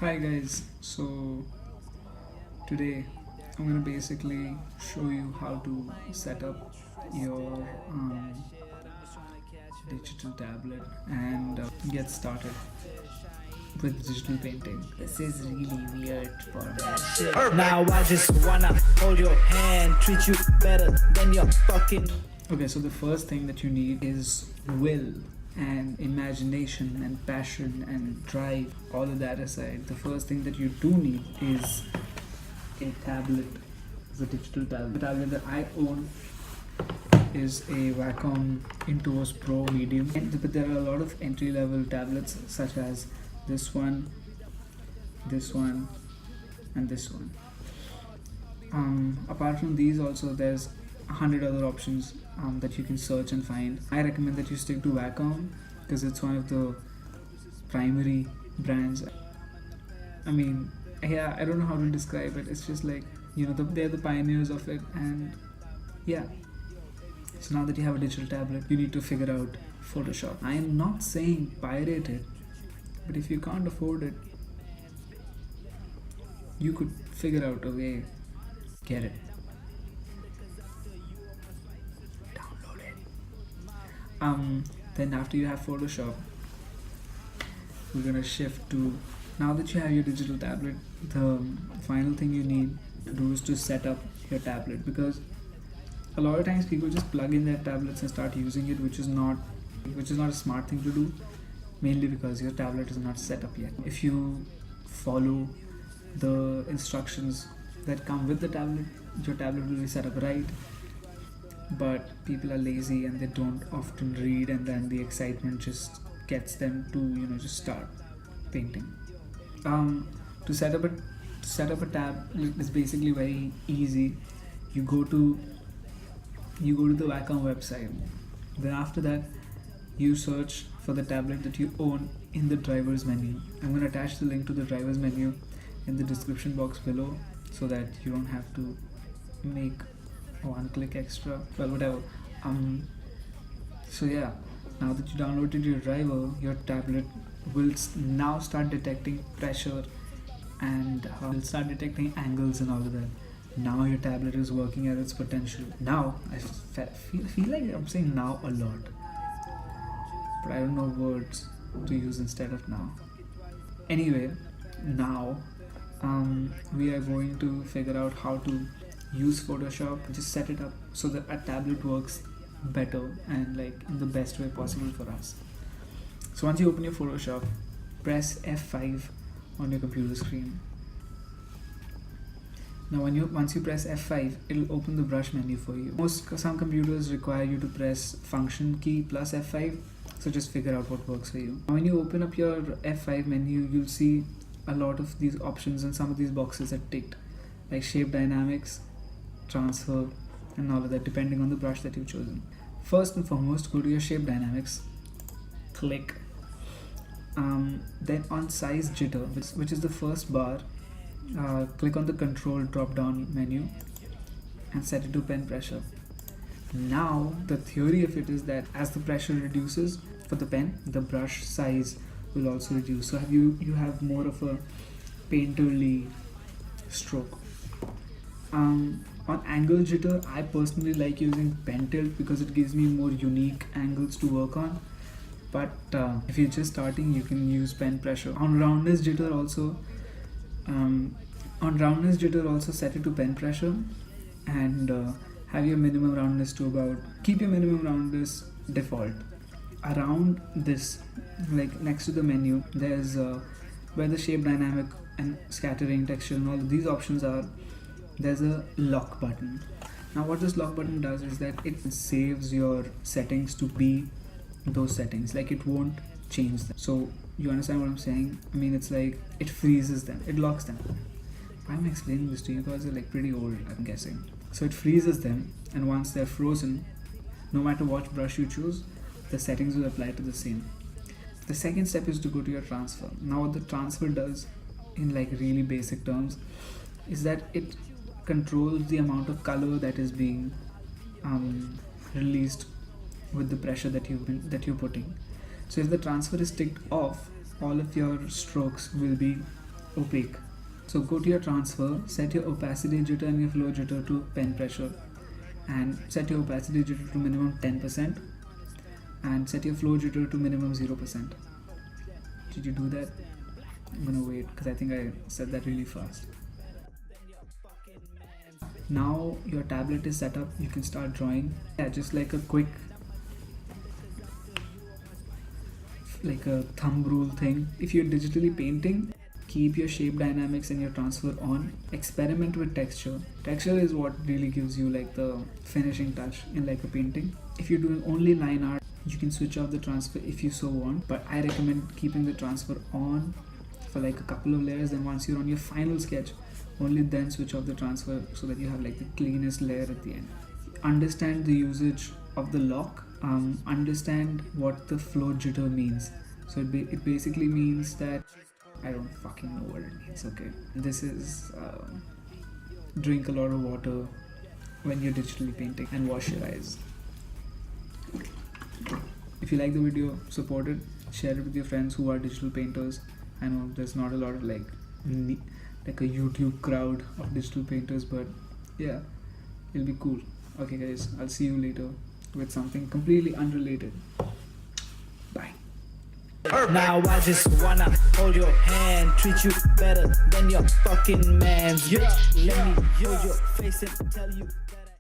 Hi guys, so today I'm gonna basically show you how to set up your digital tablet and get started with digital painting. This is really weird for me. Now I just wanna hold your hand, treat you better than your fucking. Okay, so the first thing that you need is will and imagination and passion and drive. All of that aside, the first thing that you do need is a tablet. It's a digital tablet. The tablet that I own is a Wacom Intuos Pro Medium. But there are a lot of entry-level tablets such as this one, and this one. Apart from these, also there's 100 other options that you can search and find. I recommend that you stick to Wacom because it's one of the primary brands. I mean, yeah, I don't know how to describe it. It's just like, they're the pioneers of it, and yeah. So now that you have a digital tablet, you need to figure out Photoshop. I am not saying pirate it, but if you can't afford it, you could figure out a way. Get it. Download it. Then after you have Photoshop, we're gonna shift to, now that you have your digital tablet, the final thing you need to do is to set up your tablet, because a lot of times people just plug in their tablets and start using it, which is not a smart thing to do, mainly because your tablet is not set up yet. If you follow the instructions that come with the tablet, your tablet will be set up right. But people are lazy and they don't often read, and then the excitement just gets them to just start painting. To set up a tab is basically very easy. You go to the Wacom website. Then after that, you search for the tablet that you own in the drivers menu. I'm going to attach the link to the drivers menu in the description box below so that you don't have to make one click extra. Well, whatever. So yeah, now that you downloaded your driver, your tablet will now start detecting pressure and will start detecting angles and all of that. Now your tablet is working at its potential. Now, I feel like I'm saying now a lot, but I don't know words to use instead of now. Anyway, now we are going to figure out how to use Photoshop. Just set it up so that our tablet works better and like in the best way possible for us. So once you open your Photoshop, press F5 on your computer screen. Now once you press F5, it'll open the brush menu for you. Some computers require you to press function key plus F5, so just figure out what works for you. Now when you open up your F5 menu, you'll see a lot of these options, and some of these boxes are ticked, like shape dynamics, transfer, and all of that, depending on the brush that you've chosen. First and foremost, go to your shape dynamics, click, then on size jitter, which is the first bar, click on the control drop down menu and set it to pen pressure. Now the theory of it is that as the pressure reduces for the pen, the brush size will also reduce, so you have more of a painterly stroke. On angle jitter, I personally like using pen tilt because it gives me more unique angles to work on, but if you're just starting, you can use pen pressure. On roundness jitter also set it to pen pressure, and have your minimum roundness to keep your minimum roundness default. Around this, like next to the menu, there's where the shape dynamic and scattering, texture, and all of these options are, there's a lock button. Now what this lock button does is that it saves your settings to be those settings, like it won't change them. So you understand what I'm saying? I mean, it's like it freezes them, it locks them. Why am I explaining this to you? Because they're like pretty old, I'm guessing. So it freezes them, and once they're frozen, no matter what brush you choose, the settings will apply to the same. The second step is to go to your transfer. Now what the transfer does, in like really basic terms, is that it controls the amount of color that is being released with the pressure that you're putting. So if the transfer is ticked off, all of your strokes will be opaque. So go to your transfer, set your opacity jitter and your flow jitter to pen pressure, and set your opacity jitter to minimum 10% and set your flow jitter to minimum 0%. Did you do that? I'm gonna wait because I think I said that really fast. Now your tablet is set up, you can start drawing. Yeah, just like a quick, like a thumb rule thing. If you're digitally painting, keep your shape dynamics and your transfer on. Experiment with texture. Texture is what really gives you like the finishing touch in like a painting. If you're doing only line art, you can switch off the transfer if you so want, but I recommend keeping the transfer on for like a couple of layers. Then once you're on your final sketch, only then switch off the transfer so that you have like the cleanest layer at the end. Understand the usage of the lock. Understand what the flow jitter means. So it basically means that, I don't fucking know what it means, okay? This is drink a lot of water when you're digitally painting and wash your eyes. If you like the video, support it, share it with your friends who are digital painters. I know there's not a lot of like a YouTube crowd of digital painters, but yeah, it'll be cool. Okay guys, I'll see you later with something completely unrelated. Bye. Now I just wanna hold your hand, treat you better than your fucking man. Yeah, let me hold your face and tell you